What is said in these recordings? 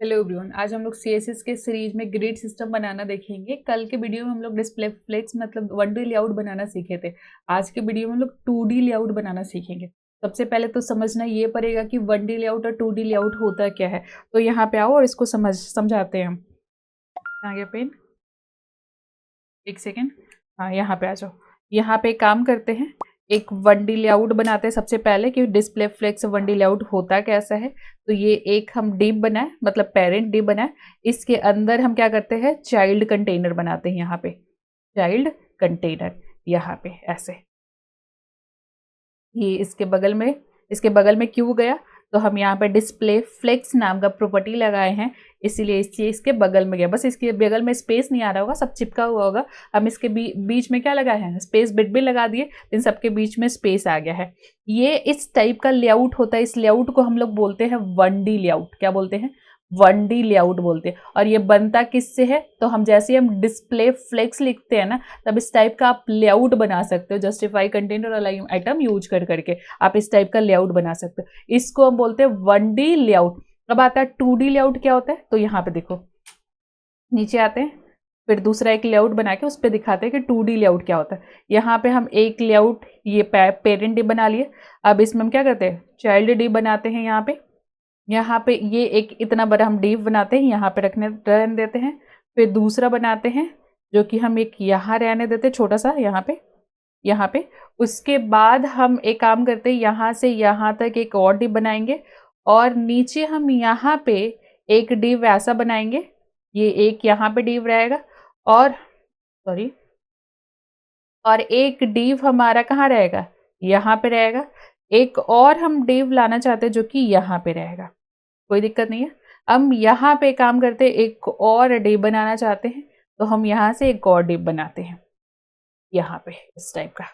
Hello everyone, आज हम लोग सीएसएस के सीरीज में ग्रिड सिस्टम बनाना देखेंगे। कल के वीडियो में हम लोग डिस्प्ले फ्लेक्स मतलब 1D लेआउट बनाना सीखे थे। आज के वीडियो में हम लोग 2D लेआउट बनाना सीखेंगे। सबसे पहले तो समझना ये पड़ेगा कि 1D लेआउट और 2D लेआउट होता क्या है। तो यहाँ पे आओ और इसको समझाते हैं हम। आ गया पेन? एक सेकेंड। हाँ, यहाँ पे आ जाओ। यहाँ पे काम करते हैं, एक 1D लेआउट बनाते हैं सबसे पहले कि डिस्प्ले फ्लेक्स 1D लेआउट होता कैसा है। तो ये एक हम डिव बनाए, मतलब पेरेंट डिव बनाए। इसके अंदर हम क्या करते हैं, चाइल्ड कंटेनर बनाते हैं। यहाँ पे चाइल्ड कंटेनर, यहाँ पे ऐसे ये इसके बगल में क्यों गया, तो हम यहाँ पे डिस्प्ले फ्लेक्स नाम का प्रॉपर्टी लगाए हैं, इसीलिए इस चीज के बगल में गया। बस इसके बगल में स्पेस नहीं आ रहा होगा, सब चिपका हुआ होगा। हम इसके बीच में क्या लगाए हैं, स्पेस बिट भी लगा दिए, इन सबके बीच में स्पेस आ गया है। ये इस टाइप का लेआउट होता है। इस लेआउट को हम लोग बोलते हैं 1D लेआउट। क्या बोलते हैं? 1D लेआउट बोलते हैं। और ये बनता किससे है, तो हम जैसे हम डिस्प्ले फ्लेक्स लिखते हैं ना, तब इस टाइप का आप लेआउट बना सकते हो। जस्टिफाई कंटेनर और आइटम यूज करके आप इस टाइप का लेआउट बना सकते हो। इसको हम बोलते हैं 1D लेआउट। अब आता है 2D लेआउट। क्या होता है, तो यहाँ पे देखो, नीचे आते हैं, फिर दूसरा एक लेआउट बना के उस पर दिखाते हैं कि 2D लेआउट क्या होता है। यहाँ पे हम एक लेआउट ये पेरेंट डी बना लिए। अब इसमें हम क्या करते हैं, चाइल्ड डी बनाते हैं। यहाँ पे ये एक इतना बड़ा हम डिव बनाते हैं, यहाँ पे रहने देते हैं। फिर दूसरा बनाते हैं जो कि हम एक यहाँ रहने देते हैं, छोटा सा यहाँ पे। उसके बाद हम एक काम करते हैं, यहाँ से यहाँ तक एक और डिव बनाएंगे, और नीचे हम यहाँ पे एक डिव ऐसा बनाएंगे। ये एक यहाँ पे डिव रहेगा, और सॉरी, और एक डिव हमारा कहाँ रहेगा, यहाँ पे रहेगा। एक और हम डिव लाना चाहते हैं जो कि यहाँ पे रहेगा, कोई दिक्कत नहीं है। हम यहाँ पे काम करते हैं, एक और डिव बनाना चाहते हैं, तो हम यहाँ से एक और डिव बनाते हैं, यहाँ पे इस टाइप का।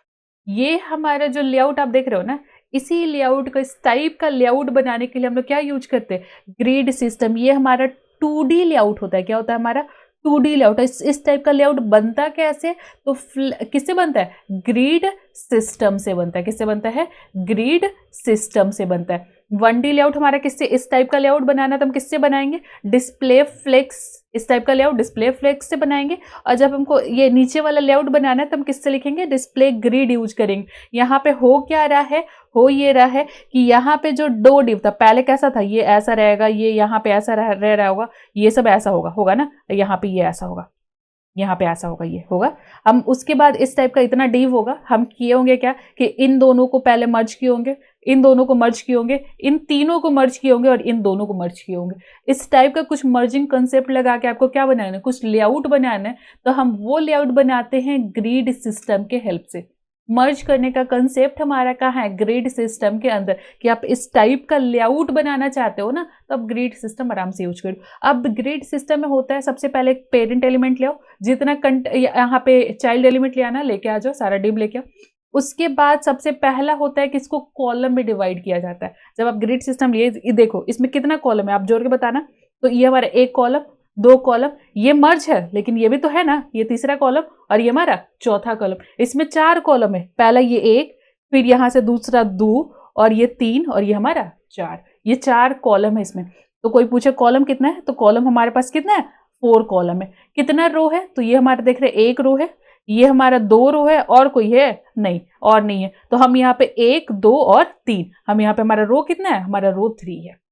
ये हमारा जो लेआउट आप देख रहे हो ना, इसी लेआउट को, इस टाइप का लेआउट बनाने के लिए हम लोग क्या यूज करते हैं, ग्रिड सिस्टम। ये हमारा 2D लेआउट होता है। क्या होता है हमारा? 2D layout. इस टाइप का लेआउट बनता कैसे, तो किससे बनता है, ग्रिड सिस्टम से बनता है। किससे बनता है? ग्रिड सिस्टम से बनता है। 1D लेआउट हमारा किससे, इस टाइप का लेआउट बनाना तो हम किससे बनाएंगे, डिस्प्ले फ्लेक्स। इस टाइप का लेआउट डिस्प्ले फ्लेक्स से बनाएंगे। और जब हमको ये नीचे वाला लेआउट बनाना है तो हम किससे लिखेंगे, डिस्प्ले ग्रिड यूज करेंगे। यहाँ पे हो क्या रहा है, हो ये रहा है कि यहाँ पे जो दो डिव था, पहले कैसा था, ये ऐसा रहेगा, ये यहाँ पे ऐसा रह रहा होगा, ये सब ऐसा होगा ना, यहाँ पे ये ऐसा होगा, यहाँ पे ऐसा होगा, ये होगा। हम उसके बाद इस टाइप का इतना डिव होगा, हम किए होंगे क्या कि इन दोनों को पहले मर्ज किए होंगे, इन दोनों को मर्ज किए होंगे, इन तीनों को मर्ज किए होंगे, और इन दोनों को मर्ज किए होंगे। इस टाइप का कुछ मर्जिंग कंसेप्ट लगा के आपको क्या बनाना है, कुछ लेआउट बनाना है। तो हम वो लेआउट बनाते हैं ग्रिड सिस्टम के हेल्प से। मर्ज करने का कंसेप्ट हमारा कहाँ है, ग्रिड सिस्टम के अंदर, कि आप इस टाइप का लेआउट बनाना चाहते हो ना, तो आप ग्रिड सिस्टम आराम से यूज करो। अब ग्रिड सिस्टम में होता है, सबसे पहले एक पेरेंट एलिमेंट ले आओ, जितना यहाँ पे चाइल्ड एलिमेंट ले आना, लेके आ जाओ, सारा डिव लेके आओ। उसके बाद सबसे पहला होता है कि इसको कॉलम में डिवाइड किया जाता है। जब आप ग्रिड सिस्टम लिए, देखो इसमें कितना कॉलम है, आप जोड़ के बताना। तो ये हमारा एक कॉलम, दो कॉलम, ये मर्ज है लेकिन ये भी तो है ना, ये तीसरा कॉलम, और ये हमारा चौथा कॉलम। इसमें चार कॉलम है, पहला ये एक, फिर यहां से दूसरा दो, और ये तीन, और ये हमारा चार। ये चार कॉलम है इसमें। तो कोई पूछे कॉलम कितना है, तो कॉलम हमारे पास कितना है, 4 कॉलम है। कितना रो है, तो ये हमारे देख रहे एक रो है, ये हमारा 2 रो है, और कोई है नहीं, और नहीं है। तो हम यहाँ पे 1 2 और 3, हम यहाँ पे हमारा रो कितना है, हमारा रो 3 है।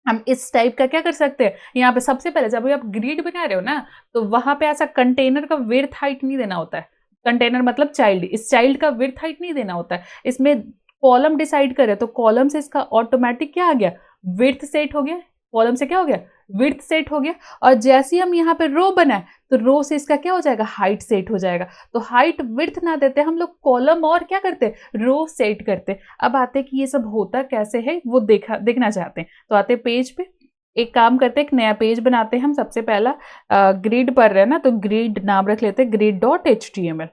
हम इस टाइप का क्या कर सकते हैं, यहाँ पे सबसे पहले जब आप ग्रिड बना रहे हो ना, तो वहां पे ऐसा कंटेनर का विड्थ हाइट नहीं देना होता है। कंटेनर मतलब चाइल्ड, इस चाइल्ड का विड्थ हाइट नहीं देना होता है। इसमें कॉलम डिसाइड करे, तो कॉलम से इसका ऑटोमेटिक क्या आ गया, विड्थ सेट हो गया। कॉलम से क्या हो गया, विड्थ सेट हो गया। और जैसे ही हम यहाँ पे रो बनाए, तो रो से इसका क्या हो जाएगा, हाइट सेट हो जाएगा। तो हाइट विड्थ ना देते हम लोग कॉलम, और क्या करते, रो सेट करते। अब आते कि ये सब होता कैसे है, वो देखना चाहते हैं। तो आते पेज पे, एक काम करते हैं, एक नया पेज बनाते हैं हम। सबसे पहला ग्रिड पर है ना, तो ग्रिड नाम रख लेते हैं, grid.html।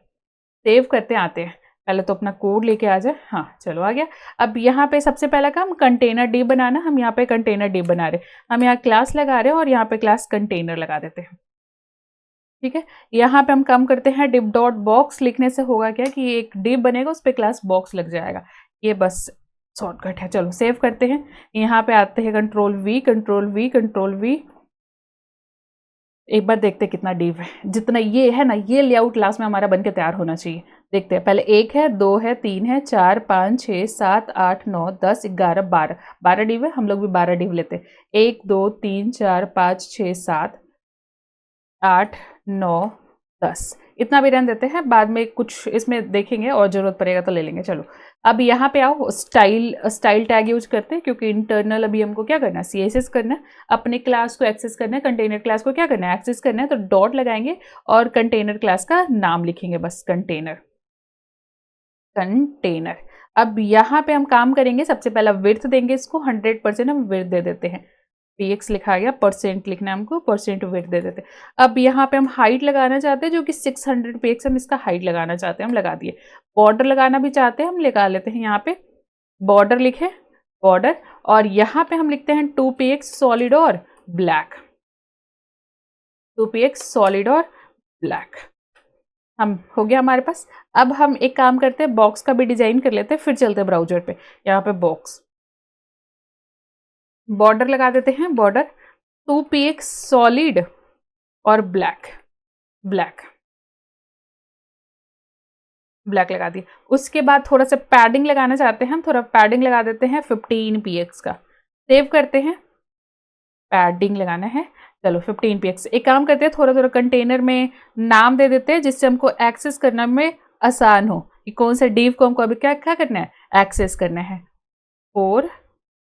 सेव करते आते हैं, पहले तो अपना कोड लेके आ जाए। हाँ चलो आ गया। अब यहाँ पे सबसे पहला काम कंटेनर डी बनाना। हम यहाँ पे कंटेनर डी बना रहे, हम यहाँ क्लास लगा रहे हैं, और यहाँ पे क्लास कंटेनर लगा देते हैं। ठीक है, यहाँ पे हम काम करते हैं, div.box लिखने से होगा क्या कि एक div बनेगा, उस पर क्लास बॉक्स लग जाएगा। ये बस शॉर्टकट है। चलो सेव करते हैं। यहाँ पे आते हैं control we, control we, control we. एक बार देखते हैं कितना डीप है। जितना ये है ना, ये लेआउट लास्ट में हमारा बन के तैयार होना चाहिए। देखते हैं, पहले 1 है, 2 है, 3 है, 4, 5, 6, 7, 8, 9, 10, 11, 12। 12 डिव है, हम लोग भी 12 डिव लेते हैं। 1, 2, 3, 4, 5, 6, 7, 8, 9, 10। इतना भी रहने देते हैं, बाद में कुछ इसमें देखेंगे और जरूरत पड़ेगा तो ले लेंगे। चलो अब यहाँ पे आओ, स्टाइल टैग यूज करते हैं, क्योंकि इंटरनल अभी हमको क्या करना है, CSS करना है, अपने क्लास को एक्सेस करना है, कंटेनर क्लास को क्या करना है, एक्सेस करना है। तो डॉट लगाएंगे और कंटेनर क्लास का नाम लिखेंगे, बस कंटेनर। अब यहाँ पे हम काम करेंगे, सबसे पहला विड्थ देंगे इसको 100%, हम विड्थ दे देते हैं। px लिखा गया, परसेंट लिखना है हमको, परसेंट विड्थ दे देते हैं। अब यहाँ पे हम हाइट लगाना चाहते हैं, जो कि 600 px, हम इसका हाइट लगाना चाहते हैं, हम लगा दिए। बॉर्डर लगाना भी चाहते हैं, हम लगा लेते हैं। यहाँ पे बॉर्डर लिखे, बॉर्डर, और यहाँ पे हम लिखते हैं 2px सॉलिड और ब्लैक, 2px सॉलिड और ब्लैक। हम हो गया हमारे पास। अब हम एक काम करते हैं, बॉक्स का भी डिजाइन कर लेते हैं, फिर चलते हैं ब्राउजर पे। यहाँ पे बॉक्स, बॉर्डर लगा देते हैं, बॉर्डर 2px सॉलिड और ब्लैक, ब्लैक, ब्लैक लगा दी। उसके बाद थोड़ा सा पैडिंग लगाना चाहते हैं हम, थोड़ा पैडिंग लगा देते हैं 15px का। सेव करते हैं, पैडिंग लगाना है। चलो 15px। एक काम करते हैं, थोड़ा थोड़ा कंटेनर में नाम दे देते हैं, जिससे हमको एक्सेस करना में आसान हो कि कौन सा डिव को हमको अभी क्या क्या करना है, एक्सेस करना है। 4,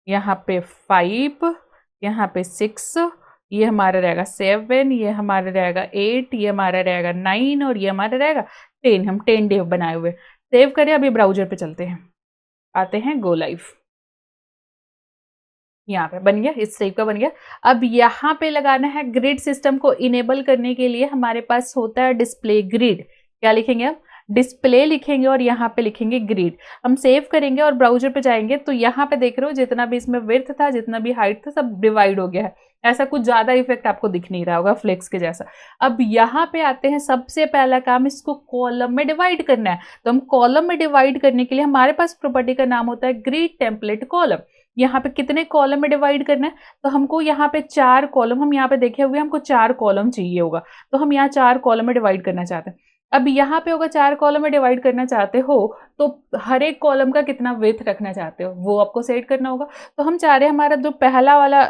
यहाँ पे 5, यहाँ पे 6, ये हमारा रहेगा 7, ये हमारा रहेगा 8, ये हमारा रहेगा 9 और ये हमारा रहेगा 10। हम 10 डिव बनाए हुए। सेव करें, अभी ब्राउजर पे चलते हैं, आते हैं गो लाइव। यहाँ पे बन गया, इस टाइप का बन गया। अब यहाँ पे लगाना है ग्रिड सिस्टम को इनेबल करने के लिए हमारे पास होता है डिस्प्ले ग्रिड। क्या लिखेंगे हम, डिस्प्ले लिखेंगे और यहाँ पे लिखेंगे ग्रिड। हम सेव करेंगे और ब्राउजर पे जाएंगे, तो यहाँ पे देख रहे हो जितना भी इसमें विड्थ था, जितना भी हाइट था, सब डिवाइड हो गया है। ऐसा कुछ ज्यादा इफेक्ट आपको दिख नहीं रहा होगा फ्लेक्स के जैसा। अब यहाँ पे आते हैं, सबसे पहला काम इसको कॉलम में डिवाइड करना है। तो हम कॉलम में डिवाइड करने के लिए हमारे पास प्रॉपर्टी का नाम होता है ग्रिड टेम्पलेट कॉलम। यहाँ पे कितने कॉलम में डिवाइड करना है, तो हमको यहाँ पे 4 कॉलम, हम यहाँ पे देखे हुए हमको 4 कॉलम चाहिए होगा, तो हम यहाँ 4 कॉलम में डिवाइड करना चाहते हैं। अब यहाँ पे होगा 4 कॉलम में डिवाइड करना चाहते हो, तो हर एक कॉलम का कितना विड्थ रखना चाहते हो वो आपको सेट करना होगा। तो हम चाह रहे हैं हमारा जो पहला वाला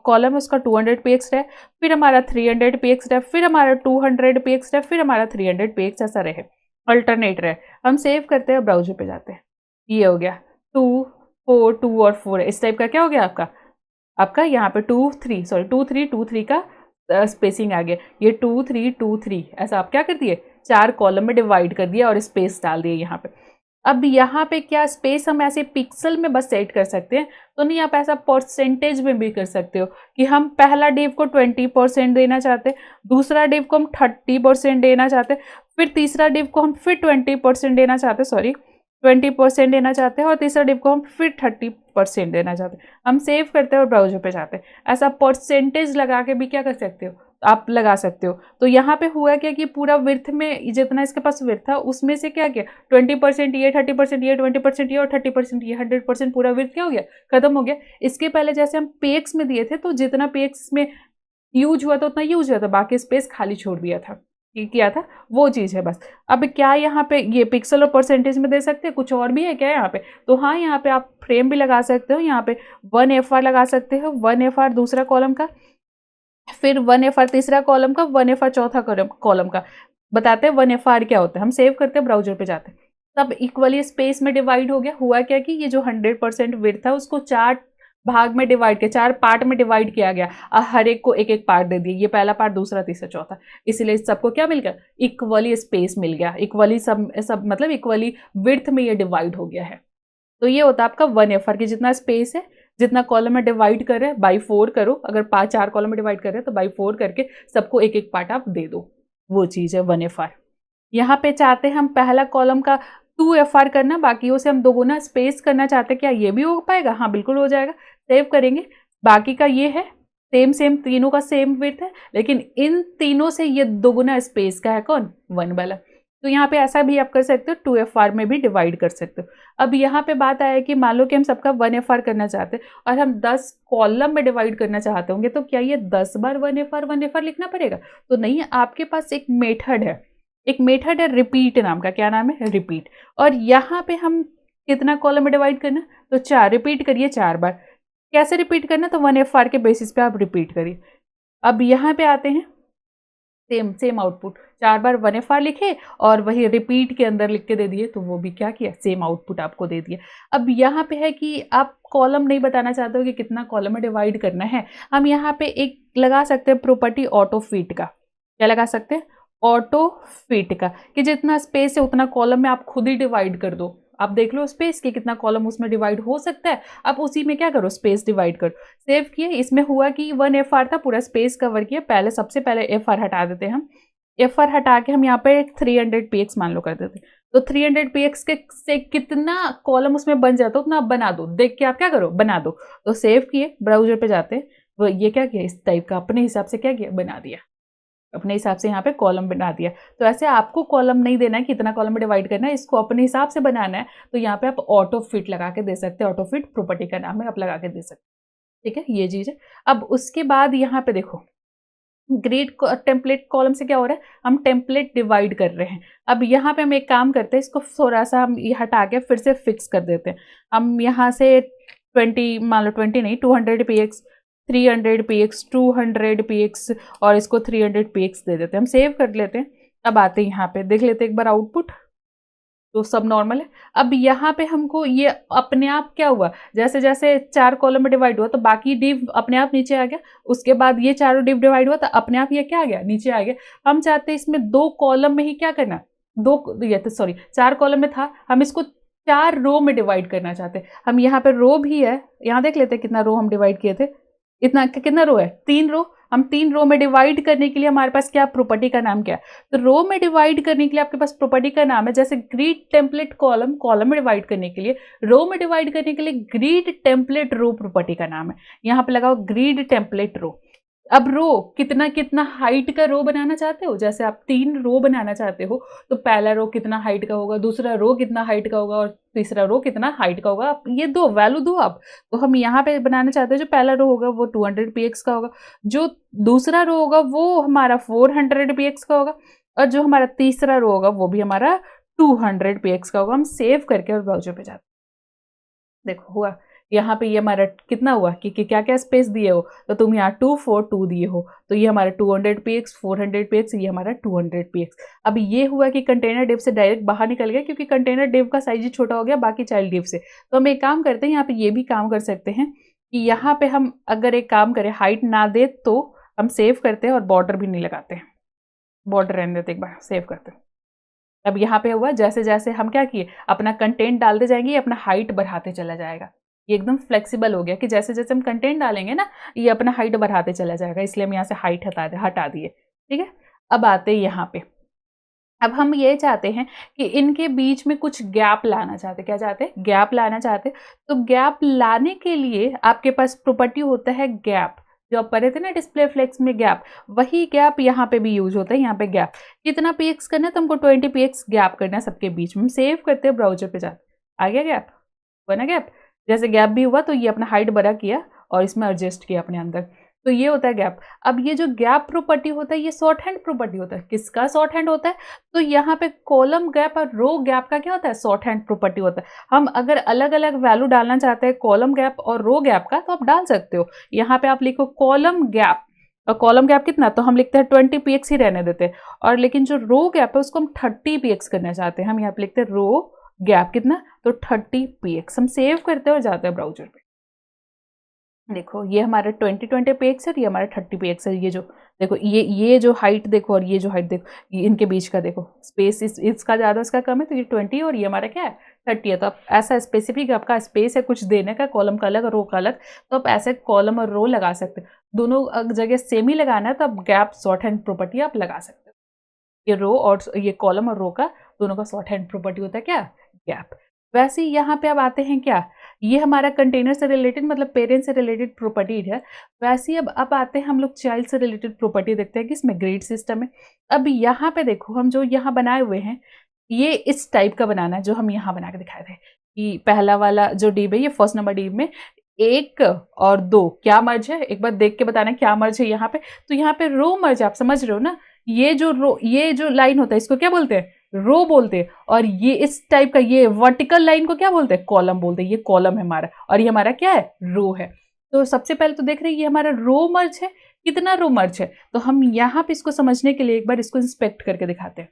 कॉलम है उसका 200 px रहे, फिर हमारा 300 px रहे, फिर हमारा 200 px रहे, फिर हमारा 300 px, ऐसा रहे, अल्टरनेट रहे। हम सेव करते हैं, ब्राउजर पे जाते हैं। ये हो गया 2, 4, 2 और 4 है, इस टाइप का क्या हो गया आपका यहाँ पे 2, 3, सॉरी 2, 3, 2, 3 का स्पेसिंग आ गया। ये 2, 3, 2, 3 ऐसा आप क्या कर दिए, 4 कॉलम में डिवाइड कर दिया और स्पेस डाल दिए यहाँ पे। अब यहाँ पे क्या स्पेस हम ऐसे पिक्सल में बस सेट कर सकते हैं, तो नहीं आप ऐसा परसेंटेज में भी कर सकते हो कि हम पहला डिव को 20% देना चाहते हैं, दूसरा डिव को हम 30% देना चाहते हैं, फिर तीसरा डिव को हम फिर 20% देना चाहते हैं, सॉरी 20% देना चाहते हैं, और तीसरा डिव को हम फिर 30% देना चाहते हैं। हम सेव करते हैं और ब्राउजर पे जाते हैं। ऐसा परसेंटेज लगा के भी क्या कर सकते हो, आप लगा सकते हो। तो यहाँ पे हुआ क्या कि पूरा विड्थ में जितना इसके पास विड्थ था उसमें से क्या किया, 20% ये, 30% ये, 20% ये और 30% ये, 100% पूरा विड्थ क्या हो गया, खत्म हो गया। इसके पहले जैसे हम px में दिए थे, तो जितना px में यूज हुआ था उतना यूज हुआ था, बाकी स्पेस खाली छोड़ दिया था, किया था, वो चीज़ है बस। अब क्या यहाँ पे ये पिक्सल और परसेंटेज में दे सकते हैं, कुछ और भी है क्या यहाँ पे, तो हाँ यहाँ पे आप फ्रेम भी लगा सकते हो, यहाँ पे 1fr लगा सकते हो, 1fr दूसरा कॉलम का, फिर 1fr तीसरा कॉलम का, 1fr चौथा कॉलम का। बताते हैं 1fr क्या होता है। हम सेव करते हैं, ब्राउजर पे जाते हैं, तब इक्वली स्पेस में डिवाइड हो गया। हुआ क्या कि ये जो 100% विड्थ था उसको 4 भाग में डिवाइड किया, 4 पार्ट में डिवाइड किया गया, हर एक को एक एक पार्ट दे दिए, ये पहला पार्ट, दूसरा, तीसरा, चौथा। इसीलिए सबको क्या मिल गया, इक्वली स्पेस मिल गया, इक्वली सब मतलब इक्वली विड्थ में ये डिवाइड हो गया है। तो ये होता है आपका 1fr की जितना स्पेस है, जितना कॉलम में डिवाइड कर रहे हैं बाई 4 करो, अगर 4 कॉलम में डिवाइड कर रहे हैं तो बाई 4 करके सबको एक एक पार्ट आप दे दो, वो चीज़ है 1fr। यहाँ पे चाहते हैं हम पहला कॉलम का 2fr करना, बाकियों से हम दोगुना स्पेस करना चाहते हैं, क्या ये भी हो पाएगा, हाँ बिल्कुल हो जाएगा। सेव करेंगे, बाकी का ये है सेम तीनों का सेम विड्थ है, लेकिन इन तीनों से ये दोगुना स्पेस का है कौन, 1 वाला। तो यहाँ पे ऐसा भी आप कर सकते हो, 2FR में भी डिवाइड कर सकते हो। अब यहाँ पे बात आया कि मान लो कि हम सबका 1FR करना चाहते हैं और हम 10 कॉलम में डिवाइड करना चाहते होंगे, तो क्या ये 10 बार 1FR लिखना पड़ेगा? तो नहीं, आपके पास एक मेथड है रिपीट नाम का। क्या नाम है? रिपीट। और यहाँ पे हम कितना कॉलम में डिवाइड करना? तो 4। रिपीट करिए 4 बार। कैसे रिपीट करना? तो 1FR के बेसिस पे आप रिपीट करिए। अब यहाँ पे आते हैं, सेम आउटपुट। 4 बार 1FR लिखे और वही रिपीट के अंदर लिख के दे दिए, तो वो भी क्या किया? सेम आउटपुट आपको दे दिया। अब यहाँ पे है कि आप कॉलम नहीं बताना चाहते हो कि कितना कॉलम में डिवाइड करना है, हम यहाँ पे एक लगा सकते हैं प्रॉपर्टी ऑटो फिट का। क्या लगा सकते हैं? ऑटो फिट का, कि जितना स्पेस है उतना कॉलम में आप खुद ही डिवाइड कर दो। आप देख लो स्पेस के कितना कॉलम उसमें डिवाइड हो सकता है, आप उसी में क्या करो? स्पेस डिवाइड करो। सेव किए। इसमें हुआ कि 1FR था, पूरा स्पेस कवर किया। पहले सबसे पहले FR हटा देते हैं हम। FR हटा के हम यहाँ पे 300px मान लो कर देते। तो 300px के से कितना कॉलम उसमें बन जाता है उतना आप बना दो। देख के आप क्या करो? बना दो। तो सेव किए, ब्राउजर पे जाते हैं, वो ये क्या किया? इस टाइप का अपने हिसाब से क्या किया? बना दिया। अपने हिसाब से यहाँ पे कॉलम बना दिया। तो ऐसे आपको कॉलम नहीं देना है कि इतना कॉलम में डिवाइड करना है, इसको अपने हिसाब से बनाना है। तो यहाँ पे आप ऑटो फिट लगा के दे सकते हैं। ऑटो फिट प्रॉपर्टी का नाम है, आप लगा के दे सकते हैं। ठीक है, ये चीज है। अब उसके बाद यहाँ पे देखो, ग्रीड टेम्पलेट कॉलम से क्या हो रहा है? हम टेम्पलेट डिवाइड कर रहे हैं। अब यहाँ पे हम एक काम करते हैं, इसको थोड़ा सा हम ये हटा के फिर से फिक्स कर देते हैं। हम यहाँ से 20 मान लो, 20 नहीं, 200px, 300px, 200px और इसको 300px दे देते हैं। हम सेव कर लेते हैं। अब आते हैं यहाँ पे, देख लेते हैं एक बार आउटपुट। तो सब नॉर्मल है। अब यहाँ पे हमको ये अपने आप क्या हुआ? जैसे जैसे 4 कॉलम में डिवाइड हुआ तो बाकी डिव अपने आप नीचे आ गया। उसके बाद ये चारों डिव डिवाइड हुआ तो अपने आप ये क्या आ गया? नीचे आ गया। हम चाहते हैं इसमें 2 कॉलम में ही क्या करना? ये तो सॉरी 4 कॉलम में था, हम इसको 4 रो में डिवाइड करना चाहते हैं। हम यहाँ पे रो भी है, यहाँ देख लेते हैं कितना रो हम डिवाइड किए थे। इतना कितना रो है? 3 रो। हम 3 रो में डिवाइड करने के लिए हमारे पास क्या प्रॉपर्टी का नाम क्या है? तो रो में डिवाइड करने के लिए आपके पास प्रॉपर्टी का नाम है, जैसे ग्रीड टेम्पलेट कॉलम, कॉलम में डिवाइड करने के लिए, रो में डिवाइड करने के लिए ग्रीड टेम्पलेट रो प्रॉपर्टी का नाम है। यहाँ पे लगाओ ग्रीड टेम्पलेट रो। अब रो कितना कितना हाइट का रो बनाना चाहते हो? जैसे आप 3 रो बनाना चाहते हो, तो पहला रो कितना हाइट का होगा, दूसरा रो कितना हाइट का होगा और तीसरा रो कितना हाइट का होगा। आप ये दो वैल्यू दो आप। तो हम यहाँ पे बनाना चाहते हैं, जो पहला रो होगा वो 200px का होगा, जो दूसरा रो होगा वो हमारा 400px का होगा और जो हमारा तीसरा रो होगा वो भी हमारा 200px का होगा। हम सेव करके और ब्राउजर पे जाते हैं। देखो हुआ। यहाँ पे ये हमारा कितना हुआ कि क्या क्या स्पेस दिए हो? तो तुम यहाँ 242 दिए हो, तो ये हमारा 200px, 400px, ये हमारा 200px। अब ये हुआ कि कंटेनर डिव से डायरेक्ट बाहर निकल गया, क्योंकि कंटेनर डिव का साइज ही छोटा हो गया बाकी चाइल्ड डिव से। तो हम एक काम करते हैं, यहाँ पे ये भी काम कर सकते हैं कि यहाँ पे हम अगर एक काम करें, हाइट ना दे तो हम सेव करते हैं और बॉर्डर भी नहीं लगाते हैं। बॉर्डर रहने देते, एक बार सेव करते हैं। अब यहाँ पे हुआ, जैसे जैसे हम क्या किए, अपना कंटेंट डालते जाएंगे, अपना हाइट बढ़ाते चला जाएगा। ये एकदम फ्लेक्सिबल हो गया कि जैसे जैसे हम कंटेंट डालेंगे ना, ये अपना हाइट बढ़ाते चला जाएगा। इसलिए हम यहाँ से हाइट हटा दिए। ठीक है। अब आते हैं यहाँ पे, अब हम ये चाहते हैं कि इनके बीच में कुछ गैप लाना चाहते। क्या चाहते हैं? गैप लाना चाहते। तो गैप लाने के लिए आपके पास प्रॉपर्टी होता है गैप, जो आप पढ़े थे ना डिस्प्ले फ्लेक्स में गैप, वही गैप यहाँ पे भी यूज होता है। यहाँ पे गैप कितना px करना है? तो हमको 20px गैप करना है सबके बीच में। हम सेव करते हैं, ब्राउजर पे जाते, आ गया गैप, हुआ ना गैप। जैसे गैप भी हुआ तो ये अपना हाइट बड़ा किया और इसमें एडजस्ट किया अपने अंदर, तो ये होता है गैप। अब ये जो गैप प्रॉपर्टी होता है ये शॉर्ट हैंड प्रॉपर्टी होता है। किसका शॉर्ट हैंड होता है? तो यहाँ पे कॉलम गैप और रो गैप का क्या होता है? शॉर्ट हैंड प्रॉपर्टी होता है। हम अगर अलग अलग वैल्यू डालना चाहते हैं कॉलम गैप और रो गैप का, तो आप डाल सकते हो। यहाँ पे आप लिखो कॉलम गैप, और कॉलम गैप कितना, तो हम लिखते हैं 20px ही रहने देते हैं। और लेकिन जो रो गैप है उसको हम 30px करना चाहते हैं। हम यहाँ पे लिखते हैं रो गैप कितना, तो 30px। हम सेव करते हैं और जाते हैं ब्राउजर पे। देखो ये हमारा 20px है और ये हमारा 30px है। ये जो देखो, ये जो हाइट देखो और ये जो हाइट देखो, ये इनके बीच का देखो स्पेस, इसका ज़्यादा इसका कम है, तो ये 20 और ये हमारा क्या है 30 है। तो आप ऐसा स्पेसिफिक आपका स्पेस है कुछ देने का, कॉलम का अलग और रो का अलग, तो आप ऐसे कॉलम और रो लगा सकते हो। दोनों जगह सेम ही लगाना है तो आप गैप शॉर्ट हैंड प्रॉपर्टी आप लगा सकते हो। ये रो और ये कॉलम और रो का दोनों का शॉर्ट हैंड प्रॉपर्टी होता है क्या? गैप। वैसे ही यहाँ पे अब आते हैं क्या, ये हमारा कंटेनर से रिलेटेड मतलब पेरेंट से रिलेटेड प्रॉपर्टी है। वैसे ही अब आते हैं हम लोग चाइल्ड से रिलेटेड प्रॉपर्टी देखते हैं कि इसमें ग्रेड सिस्टम है। अब यहाँ पे देखो हम जो यहाँ बनाए हुए हैं ये इस टाइप का बनाना है जो हम यहाँ बना के दिखाए थे कि पहला वाला जो डिव है ये फर्स्ट नंबर डिव में 1 और 2 क्या मर्ज है, एक बार देख के बताना क्या मर्ज है यहाँ पे। तो यहाँ पे रो मर्ज, आप समझ रहे हो ना, ये जो लाइन होता है इसको क्या बोलते हैं, रो बोलते हैं। और ये इस टाइप का ये वर्टिकल लाइन को क्या बोलते हैं, कॉलम बोलते हैं। ये कॉलम है हमारा और ये हमारा क्या है, रो है। तो सबसे पहले तो देख रहे हैं ये हमारा रो मर्ज है। कितना रो मर्ज है, तो हम यहाँ पे इसको समझने के लिए एक बार इसको इंस्पेक्ट करके दिखाते हैं।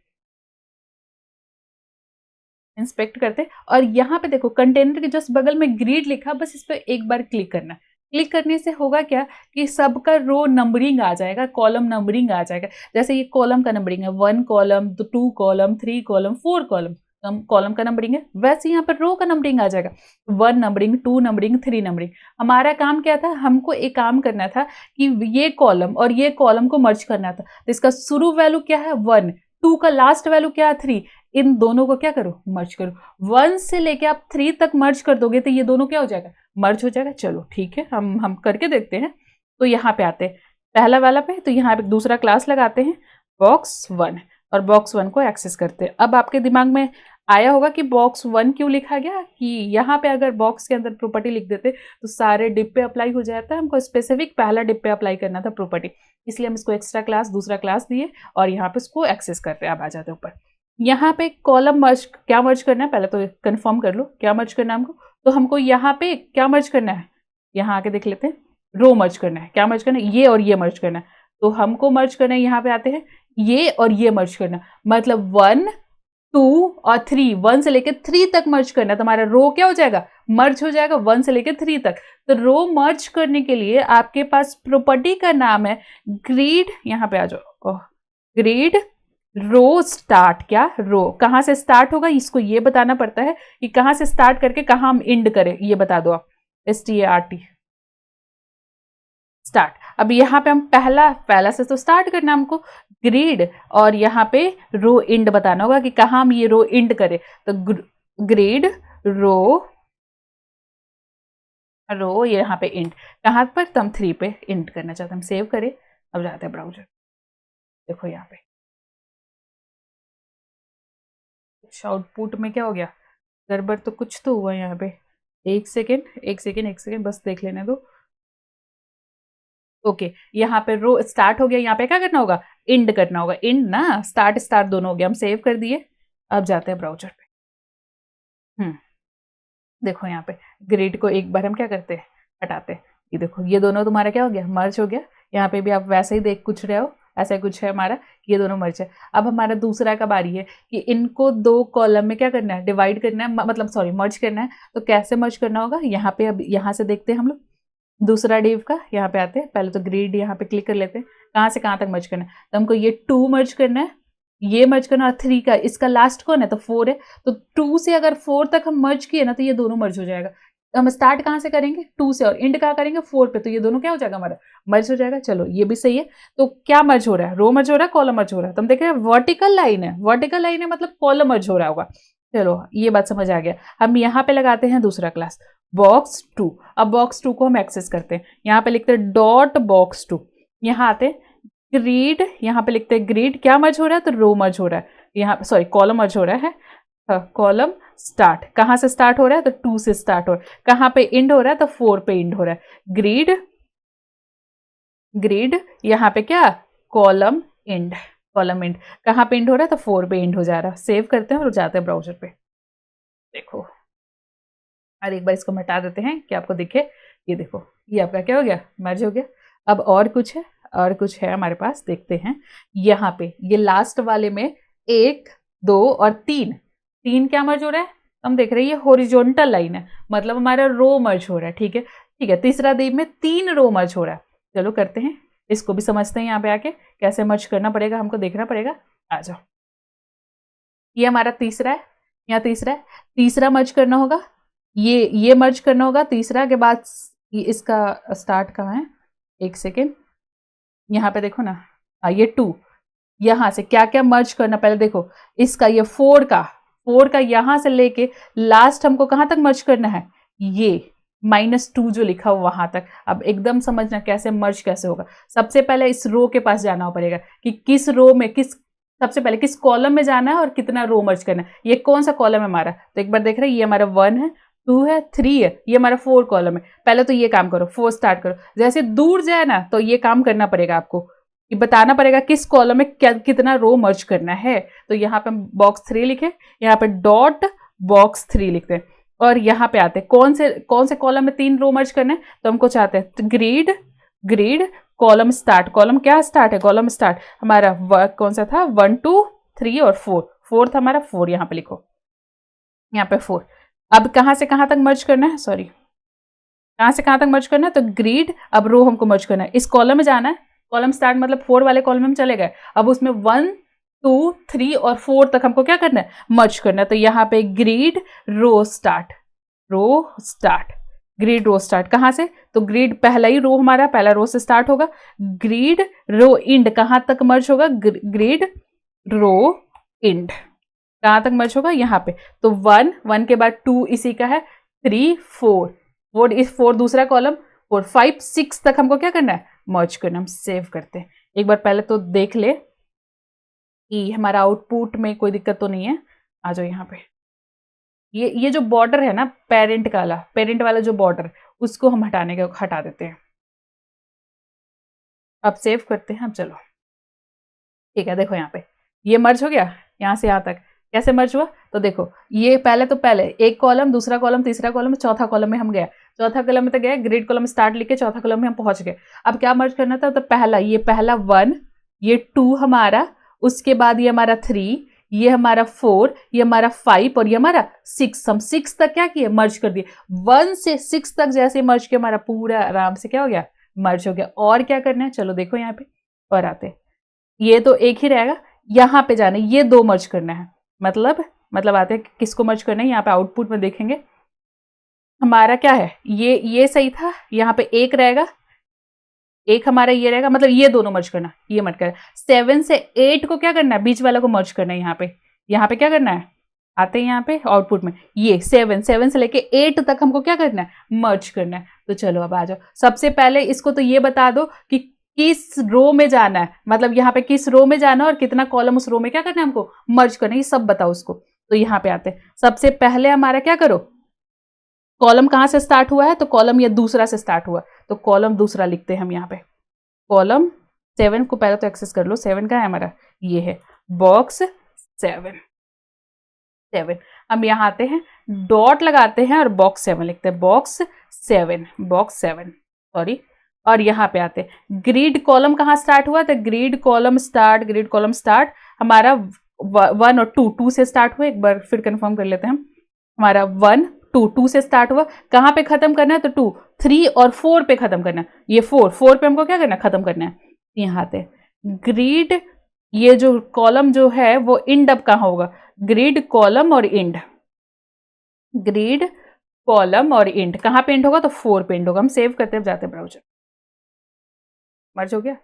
इंस्पेक्ट करते और यहाँ पे देखो कंटेनर के जस्ट बगल में ग्रिड लिखा, बस इस पर एक बार क्लिक करना। क्लिक करने से होगा क्या कि सबका रो नंबरिंग आ जाएगा, कॉलम नंबरिंग आ जाएगा। जैसे ये कॉलम का नंबरिंग है 1 column, 2 column, 3 column, 4 column, column का नंबरिंग है। वैसे यहाँ पर रो का नंबरिंग आ जाएगा, 1 नंबरिंग, 2 नंबरिंग, 3 नंबरिंग। हमारा काम क्या था, हमको एक काम करना था कि ये कॉलम और ये कॉलम को मर्ज करना था। तो इसका शुरू वैल्यू क्या है 1, 2 का लास्ट वैल्यू क्या है 3, इन दोनों को क्या करो, मर्ज करो। 1 से लेके आप 3 तक मर्ज कर दोगे तो ये दोनों क्या हो जाएगा, मर्ज हो जाएगा। चलो ठीक है, हम करके देखते हैं। तो यहाँ पे आते हैं पहला वाला पे, तो यहाँ पे दूसरा क्लास लगाते हैं बॉक्स 1 और बॉक्स 1 को एक्सेस करते हैं। अब आपके दिमाग में आया होगा कि बॉक्स 1 क्यों लिखा गया, कि यहाँ पे अगर बॉक्स के अंदर प्रॉपर्टी लिख देते तो सारे डिप पे अप्लाई हो जाता है। हमको स्पेसिफिक पहला डिप पे अप्लाई करना था प्रॉपर्टी, इसलिए हम इसको एक्स्ट्रा क्लास दूसरा क्लास दिए और यहाँ पे इसको एक्सेस करते हैं। अब आ जाते हैं ऊपर। यहाँ पे कॉलम मर्ज, क्या मर्ज करना है पहले तो कंफर्म कर लो क्या मर्ज करना है हमको। तो हमको यहाँ पे क्या मर्ज करना है, यहाँ आके देख लेते हैं, रो मर्ज करना है। क्या मर्ज करना है, ये और ये मर्ज करना है। तो हमको मर्ज करना है, यहाँ पे आते हैं ये और ये मर्ज करना, मतलब 1, 2 और 3, 1 से लेकर 3 तक मर्ज करना। तो हमारा रो क्या हो जाएगा, मर्ज हो जाएगा 1 से लेकर 3 तक। तो रो मर्ज करने के लिए आपके पास प्रॉपर्टी का नाम है ग्रिड। यहाँ पे आ जाओ, ग्रिड रो स्टार्ट। क्या रो कहां से स्टार्ट होगा, इसको ये बताना पड़ता है कि कहां से स्टार्ट करके कहां हम एंड करें, ये बता दो आप। START start. अब यहाँ पे हम पहला से तो स्टार्ट करना हमको ग्रिड, और यहाँ पे रो एंड बताना होगा कि कहां हम ये रो एंड करें। तो ग्रिड रो यहाँ पे एंड कहां पर, तो हम 3 पे एंड करना चाहते हैं। हम सेव करें, अब जाते हैं ब्राउजर। देखो यहाँ पे आउटपुट में क्या हो गया, गड़बड़ तो कुछ तो हुआ यहाँ पे। एक सेकेंड बस देख लेने दो। ओके, यहाँ पे रो स्टार्ट हो गया, यहाँ पे क्या करना होगा, एंड करना होगा। एंड ना स्टार्ट दोनों हो गया। हम सेव कर दिए, अब जाते हैं ब्राउजर पे। देखो यहाँ पे ग्रिड को एक बार हम क्या करते हैं, हटाते हैं। ये देखो ये दोनों तुम्हारा क्या हो गया, मर्ज हो गया। यहाँ पे भी आप वैसे ही देख कुछ रहे हो, ऐसा कुछ है हमारा, ये दोनों मर्ज है। अब हमारा दूसरा का बारी है कि इनको 2 कॉलम में क्या करना है, डिवाइड करना है, मतलब सॉरी मर्ज करना है। तो कैसे मर्ज करना होगा, यहाँ पे अब यहाँ से देखते हैं हम लोग दूसरा डिव का। यहाँ पे आते हैं, पहले तो ग्रिड यहाँ पे क्लिक कर लेते हैं, कहाँ से कहाँ तक मर्ज करना है। तो हमको ये 2 मर्ज करना है, ये मर्ज करना, और 3 का, इसका लास्ट कौन है, तो 4 है। तो 2 से अगर 4 तक हम मर्ज किए ना तो ये दोनों मर्ज हो जाएगा। तो हम स्टार्ट कहाँ से करेंगे, 2 से, और एंड कहाँ करेंगे 4 पे। तो ये दोनों क्या हो जाएगा, हमारा मर्ज हो जाएगा। चलो ये भी सही है। तो क्या मर्ज हो रहा है, रो मर्ज हो रहा है, कॉलम मर्ज हो रहा है। तो हम देख रहे हैं वर्टिकल लाइन है, वर्टिकल लाइन है मतलब कॉलम मर्ज हो रहा होगा। चलो ये बात समझ आ गया। हम यहाँ पे लगाते हैं दूसरा क्लास बॉक्स 2। अब बॉक्स 2 को हम एक्सेस करते हैं, यहाँ पे लिखते हैं डॉट बॉक्स 2। यहाँ आते हैं ग्रिड, यहाँ पे लिखते हैं ग्रिड, क्या मर्ज हो रहा है, तो रो मर्ज हो रहा है। यहाँ सॉरी कॉलम मर्ज हो रहा है। कॉलम स्टार्ट, कहाँ से स्टार्ट हो रहा है, तो 2 से स्टार्ट हो रहा है। कहाँ पे एंड हो रहा है, तो 4 पे एंड हो रहा है। ग्रिड यहाँ पे क्या, कॉलम एंड, कॉलम एंड कहाँ पे एंड हो रहा है, तो 4 पे एंड हो जा रहा है। सेव करते हैं और जाते हैं ब्राउजर पे। देखो और एक बार इसको मिटा देते हैं कि आपको दिखे। ये देखो ये आपका क्या हो गया, मर्ज हो गया। अब और कुछ है, और कुछ है हमारे पास, देखते हैं। यहाँ पे ये लास्ट वाले में 1, 2 और 3 क्या मर्ज हो रहा है, हम देख रहे हैं ये हॉरिजॉन्टल लाइन है, मतलब हमारा रो मर्ज हो रहा है। ठीक है ठीक है, तीसरा दिव में 3 रो मर्ज हो रहा है। चलो करते हैं, इसको भी समझते हैं। यहाँ पे आके कैसे मर्ज करना पड़ेगा, हमको देखना पड़ेगा। आ जाओ, ये हमारा तीसरा है, यहाँ तीसरा है, तीसरा मर्ज करना होगा, ये मर्ज करना होगा तीसरा के बाद। इसका स्टार्ट कहाँ है, एक सेकेंड, यहाँ पे देखो ना, ये 2, यहाँ से क्या क्या मर्ज करना, पहले देखो इसका, ये 4 का यहाँ से लेके लास्ट हमको कहाँ तक मर्ज करना है, ये -2 जो लिखा हुआ वहां तक। अब एकदम समझना कैसे मर्ज कैसे होगा। सबसे पहले इस रो के पास जाना पड़ेगा कि किस रो में सबसे पहले किस कॉलम में जाना है और कितना रो मर्ज करना है। ये कौन सा कॉलम है हमारा, तो एक बार देख रहे हैं, ये हमारा 1 है, 2 है, 3 है, ये हमारा 4 कॉलम है। पहले तो ये काम करो, 4 स्टार्ट करो। जैसे दूर जाए ना तो ये काम करना पड़ेगा आपको, कि बताना पड़ेगा किस कॉलम में कितना रो मर्ज करना है। तो यहाँ पे हम बॉक्स 3 लिखे, यहाँ पे डॉट बॉक्स 3 लिखते हैं, और यहाँ पे आते हैं कौन से कॉलम में 3 रो मर्ज करना है। तो हमको चाहते हैं ग्रीड कॉलम स्टार्ट। कॉलम क्या स्टार्ट है, कॉलम स्टार्ट हमारा कौन सा था, 1 2 3 और 4। 4 था हमारा, 4 यहाँ पे लिखो, यहाँ पे 4। अब कहाँ से कहाँ तक मर्ज करना है, सॉरी कहाँ से कहाँ तक मर्ज करना है, तो ग्रीड, अब रो हमको मर्ज करना है, इस कॉलम में जाना है। कॉलम स्टार्ट मतलब 4 वाले कॉलम में चले गए, अब उसमें 1 2 3 और 4 तक हमको क्या करना है, मर्ज करना है। तो यहाँ पे ग्रीड रो स्टार्ट ग्रीड रो स्टार्ट कहाँ से, तो ग्रीड पहला ही रो हमारा पहला रो से स्टार्ट होगा। ग्रीड रो इंड कहाँ तक मर्ज होगा, ग्रीड रो इंड कहाँ तक मर्ज होगा, यहाँ पे। तो 1 के बाद 2 इसी का है, 3 4 इस 4 दूसरा कॉलम, 4 5 6 तक हमको क्या करना है, मर्ज करना। हम सेव करते हैं, एक बार पहले तो देख ले कि हमारा आउटपुट में कोई दिक्कत तो नहीं है। आ जाओ यहाँ पे, ये जो बॉर्डर है ना पेरेंट वाला जो बॉर्डर, उसको हम हटा देते हैं। अब सेव करते हैं। अब चलो ठीक है, देखो यहाँ पे ये मर्ज हो गया, यहाँ से यहाँ तक कैसे मर्ज हुआ, तो देखो ये पहले एक कॉलम, दूसरा कॉलम, तीसरा कॉलम, चौथा कॉलम में हम गए, चौथा कॉलम में तो गए, ग्रिड कॉलम स्टार्ट लिख के चौथा कॉलम में हम पहुंच गए। अब क्या मर्ज करना था, तो पहला 1, ये 2 हमारा, उसके बाद ये हमारा 3, ये हमारा 4, ये हमारा 5 और ये हमारा 6। हम 6 तक क्या किए, मर्ज कर दिए। 1 से 6 तक जैसे मर्ज किया, हमारा पूरा आराम से क्या हो गया, मर्ज हो गया। और क्या करना है, चलो देखो यहाँ पे और आते, ये तो एक ही रहेगा, यहाँ पे जाना, ये 2 मर्ज करना है। मतलब आते हैं किसको मर्ज करना है, यहाँ पे आउटपुट में देखेंगे हमारा क्या है, ये सही था, यहाँ पे एक रहेगा, एक हमारा ये रहेगा, मतलब ये दोनों मर्ज करना, ये मत करना। 7 से 8 को क्या करना है, बीच वाला को मर्ज करना है। यहाँ पे क्या करना है, आते हैं यहाँ पे आउटपुट में, ये 7 से लेके 8 तक हमको क्या करना है, मर्ज करना है। तो चलो अब आ जाओ, सबसे पहले इसको तो ये बता दो कि किस रो में जाना है, मतलब यहाँ पे किस रो में जाना है और कितना कॉलम उस रो में क्या करना है हमको, मर्ज करना है, ये सब बताओ उसको। तो यहाँ पे आते हैं, सबसे पहले हमारा क्या करो, कॉलम कहाँ से स्टार्ट हुआ है, तो कॉलम ये दूसरा से स्टार्ट हुआ, तो कॉलम दूसरा लिखते हैं हम यहाँ पे। कॉलम 7 को पहले तो एक्सेस कर लो, 7 का है हमारा, ये है बॉक्स 7। हम यहाँ आते हैं, डॉट लगाते हैं और बॉक्स 7 लिखते हैं, बॉक्स 7 सॉरी। और यहाँ पे आते हैं, ग्रिड कॉलम कहाँ स्टार्ट हुआ, तो ग्रिड कॉलम स्टार्ट हमारा 1 और 2 से स्टार्ट हुआ। एक बार फिर कंफर्म कर लेते हैं हम, हमारा 1 2 से स्टार्ट हुआ, कहाँ पे खत्म करना है, तो 2 3 और 4 पे खत्म करना है। ये 4 पे हमको क्या करना है, खत्म करना है। यहाँ आते ग्रिड, ये जो कॉलम जो है वो इंड अब कहाँ होगा, ग्रिड कॉलम और इंड, ग्रिड कॉलम और इंड कहाँ पे इंड होगा, तो 4 पे इंड होगा। हम सेव करते हैं, जाते हैं ब्राउजर, मर्ज हो गया,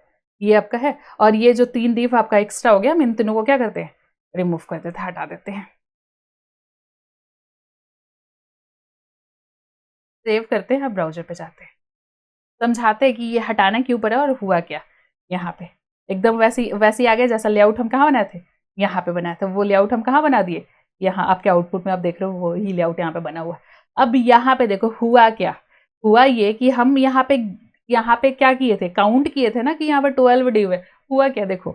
ये आपका है। और ये जो 3 div आपका एक्स्ट्रा हो गया, हम इन तीनों को क्या करते हैं, रिमूव कर देते हैं, हटा देते हैं। सेव करते हैं, अब ब्राउजर पे जाते हैं, समझाते हैं कि ये हटाना क्यों पड़ा और हुआ क्या। यहाँ पे एकदम वैसे आ गया जैसा लेआउट हम कहाँ बनाए थे, यहाँ पे बनाए थे। वो लेआउट हम कहाँ बना दिए, यहाँ आपके आउटपुट में आप देख रहे हो, वो ही लेआउट यहाँ पे बना हुआ। अब यहाँ पे देखो हुआ क्या, हुआ ये कि हम यहाँ पे क्या किए थे, काउंट किए थे ना कि यहाँ पे 12 div है। हुआ क्या, देखो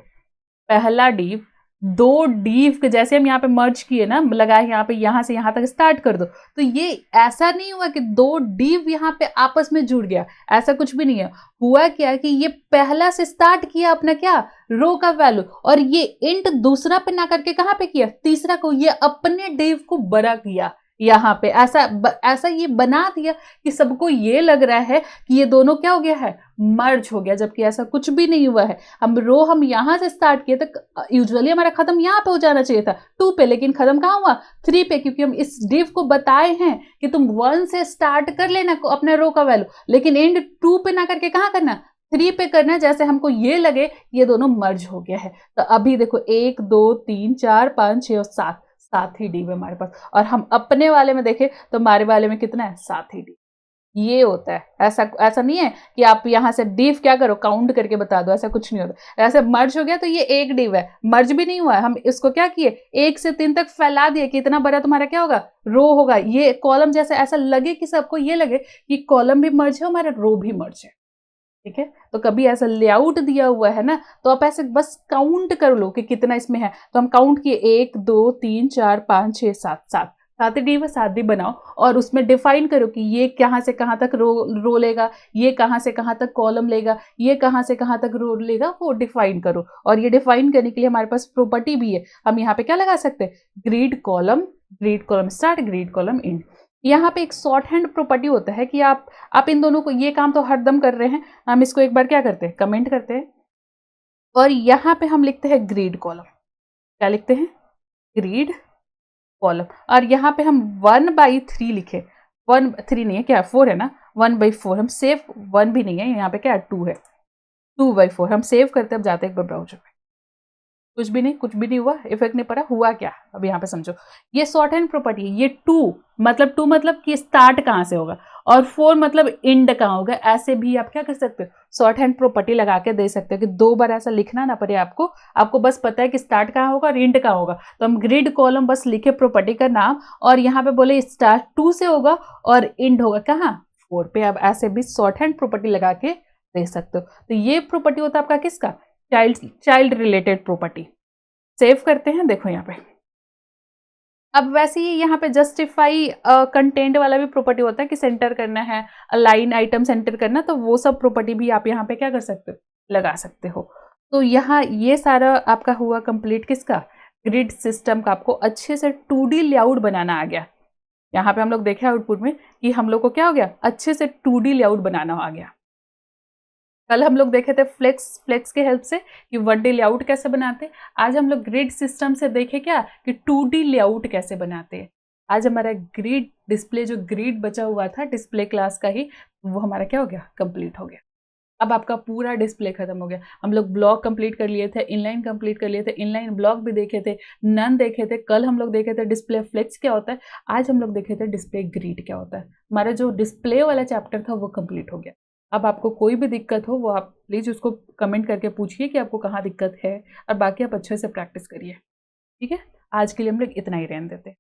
पहला div, 2 div जैसे हम यहाँ पे मर्ज किए ना, लगाए यहाँ पे, यहाँ से यहाँ तक स्टार्ट कर दो, तो ये ऐसा नहीं हुआ कि 2 div यहाँ पे आपस में जुड़ गया, ऐसा कुछ भी नहीं है। हुआ क्या कि ये पहला से स्टार्ट किया अपना क्या, रो का वैल्यू, और ये इंट दूसरा पे ना करके कहाँ पे किया, तीसरा को, ये अपने div को बड़ा किया। यहाँ पे ऐसा ये बना दिया कि सबको ये लग रहा है कि ये दोनों क्या हो गया है, मर्ज हो गया, जबकि ऐसा कुछ भी नहीं हुआ है। हम यहाँ से स्टार्ट किए तो यूजुअली हमारा खत्म यहाँ पे हो जाना चाहिए था 2 पे, लेकिन खत्म कहाँ हुआ 3 पे, क्योंकि हम इस div को बताए हैं कि तुम 1 से स्टार्ट कर लेना अपने रो का वैल्यू, लेकिन एंड 2 पे ना करके कहाँ करना, 3 पे करना, जैसे हमको ये लगे ये दोनों मर्ज हो गया है। तो अभी देखो 1 2 3 4 5 6 और 7 7 ही div है हमारे पास। और हम अपने वाले में देखें तो हमारे वाले में कितना है, 7 ही div। ये होता है, ऐसा ऐसा नहीं है कि आप यहाँ से डिव क्या करो काउंट करके बता दो, ऐसा कुछ नहीं होता। ऐसे मर्ज हो गया तो ये एक डिव है, मर्ज भी नहीं हुआ है, हम इसको क्या किए 1 से 3 तक फैला दिए कि इतना बड़ा तुम्हारा क्या होगा, रो होगा। ये कॉलम जैसे ऐसा लगे कि सबको ये लगे कि कॉलम भी मर्ज है हमारा, रो भी मर्ज है। ठीक है, तो कभी ऐसा लेआउट दिया हुआ है ना, तो आप ऐसे बस काउंट कर लो कि कितना इसमें है। तो हम काउंट किए 1 2 3 4 5 6 7, 7 डी व 7 डी बनाओ और उसमें डिफाइन करो कि ये कहाँ से कहाँ तक रो लेगा, ये कहाँ से कहाँ तक कॉलम लेगा, ये कहाँ से कहाँ तक रो लेगा, वो डिफाइन करो। और ये डिफाइन करने के लिए हमारे पास प्रॉपर्टी भी है, हम यहाँ पे क्या लगा सकते हैं, grid column start, grid column and. यहाँ पे एक शॉर्ट हैंड प्रॉपर्टी होता है कि आप इन दोनों को, ये काम तो हरदम कर रहे हैं, हम इसको एक बार क्या करते हैं, कमेंट करते हैं और यहाँ पे हम लिखते हैं ग्रिड कॉलम। क्या लिखते हैं, ग्रिड कॉलम। और यहाँ पे हम 1/3 लिखे, 1/3 नहीं है, क्या 4 है ना, 1/4। हम सेव 1 भी नहीं है, यहाँ पे क्या 2 है, 2/4 हम सेव करते हैं। अब जाते हैं एक बार ब्राउजर में, कुछ भी नहीं हुआ, इफेक्ट नहीं पड़ा, हुआ क्या, अब यहाँ पे समझो। ये शॉर्ट हैंड प्रॉपर्टी है, ये 2 मतलब कि स्टार्ट कहाँ से होगा, और 4 मतलब एंड कहाँ होगा। ऐसे भी आप क्या कर सकते हो, शॉर्ट हैंड प्रॉपर्टी लगा के दे सकते हो कि 2 बार ऐसा लिखना ना पड़े आपको बस पता है कि स्टार्ट कहाँ होगा और एंड कहाँ होगा। तो हम ग्रिड कॉलम बस लिखे प्रॉपर्टी का नाम, और यहाँ पे बोले स्टार्ट 2 से होगा और एंड होगा कहाँ, 4 पे। अब ऐसे भी शॉर्ट हैंड प्रॉपर्टी लगा के दे सकते हो। तो ये प्रॉपर्टी होता है आपका किसका, चाइल्ड रिलेटेड प्रॉपर्टी। सेव करते हैं, देखो यहाँ पे। अब वैसे ही यहाँ पे जस्टिफाई कंटेंट वाला भी प्रॉपर्टी होता है कि सेंटर करना है, अलाइन आइटम सेंटर करना, तो वो सब प्रॉपर्टी भी आप यहाँ पे क्या कर सकते हो, लगा सकते हो। तो यहाँ ये सारा आपका हुआ कंप्लीट किसका, ग्रिड सिस्टम का। आपको अच्छे से 2D लेआउट बनाना आ गया। यहाँ पे हम लोग देखे आउटपुट में कि हम लोग को क्या हो गया, अच्छे से 2D लेआउट बनाना आ गया। कल हम लोग देखे थे फ्लेक्स के हेल्प से कि 1D लेआउट कैसे बनाते हैं। आज हम लोग ग्रिड सिस्टम से देखे क्या कि 2D लेआउट कैसे बनाते हैं। आज हमारा ग्रिड डिस्प्ले, जो ग्रिड बचा हुआ था डिस्प्ले क्लास का ही, वो हमारा क्या हो गया, कंप्लीट हो गया। अब आपका पूरा डिस्प्ले खत्म हो गया। हम लोग ब्लॉक कंप्लीट कर लिए थे, इनलाइन कंप्लीट कर लिए थे, इनलाइन ब्लॉक भी देखे थे, नन देखे थे। कल हम लोग देखे थे डिस्प्ले फ्लेक्स क्या होता है, आज हम लोग देखे थे डिस्प्ले ग्रिड क्या होता है। हमारा जो डिस्प्ले वाला चैप्टर था वो कंप्लीट हो गया। अब आपको कोई भी दिक्कत हो वो आप प्लीज़ उसको कमेंट करके पूछिए कि आपको कहाँ दिक्कत है, और बाकी आप अच्छे से प्रैक्टिस करिए। ठीक है, आज के लिए हम लोग इतना ही रहने देते हैं।